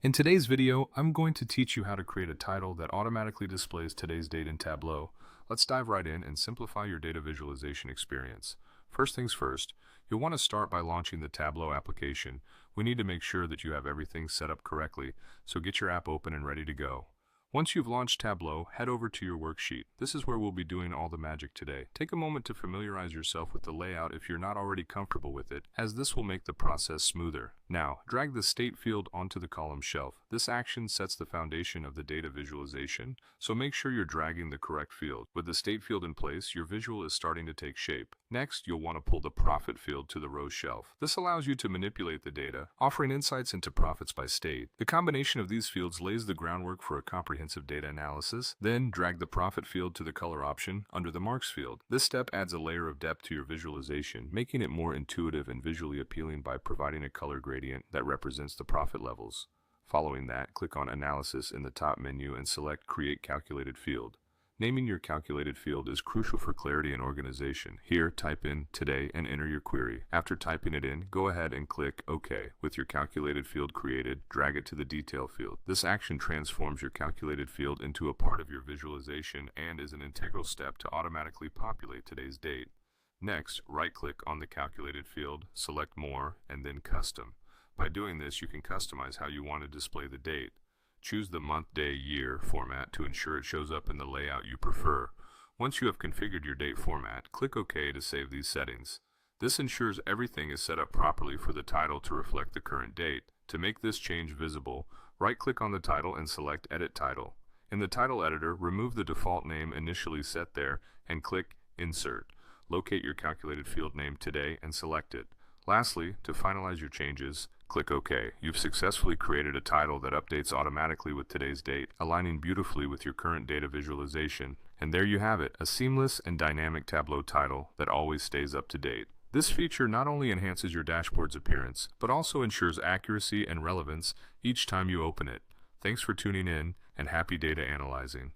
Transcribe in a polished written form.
In today's video, I'm going to teach you how to create a title that automatically displays today's date in Tableau. Let's dive right in and simplify your data visualization experience. First things first, you'll want to start by launching the Tableau application. We need to make sure that you have everything set up correctly, so get your app open and ready to go. Once you've launched Tableau, head over to your worksheet. This is where we'll be doing all the magic today. Take a moment to familiarize yourself with the layout if you're not already comfortable with it, as this will make the process smoother. Now, drag the state field onto the column shelf. This action sets the foundation of the data visualization, so make sure you're dragging the correct field. With the state field in place, your visual is starting to take shape. Next, you'll want to pull the profit field to the row shelf. This allows you to manipulate the data, offering insights into profits by state. The combination of these fields lays the groundwork for a comprehensive data analysis. Then, drag the profit field to the color option under the marks field. This step adds a layer of depth to your visualization, making it more intuitive and visually appealing by providing a color gradient that represents the profit levels. Following that, click on Analysis in the top menu and select Create Calculated Field. Naming your calculated field is crucial for clarity and organization. Here, type in today and enter your query. After typing it in, go ahead and click OK. With your calculated field created, drag it to the detail field. This action transforms your calculated field into a part of your visualization and is an integral step to automatically populate today's date. Next, right-click on the calculated field, select More, and then Custom. By doing this, you can customize how you want to display the date. Choose the month, day, year format to ensure it shows up in the layout you prefer. Once you have configured your date format, click OK to save these settings. This ensures everything is set up properly for the title to reflect the current date. To make this change visible, right-click on the title and select Edit Title. In the title editor, remove the default name initially set there and click Insert. Locate your calculated field name today and select it. Lastly, to finalize your changes, click OK. You've successfully created a title that updates automatically with today's date, aligning beautifully with your current data visualization. And there you have it, a seamless and dynamic Tableau title that always stays up to date. This feature not only enhances your dashboard's appearance, but also ensures accuracy and relevance each time you open it. Thanks for tuning in, and happy data analyzing.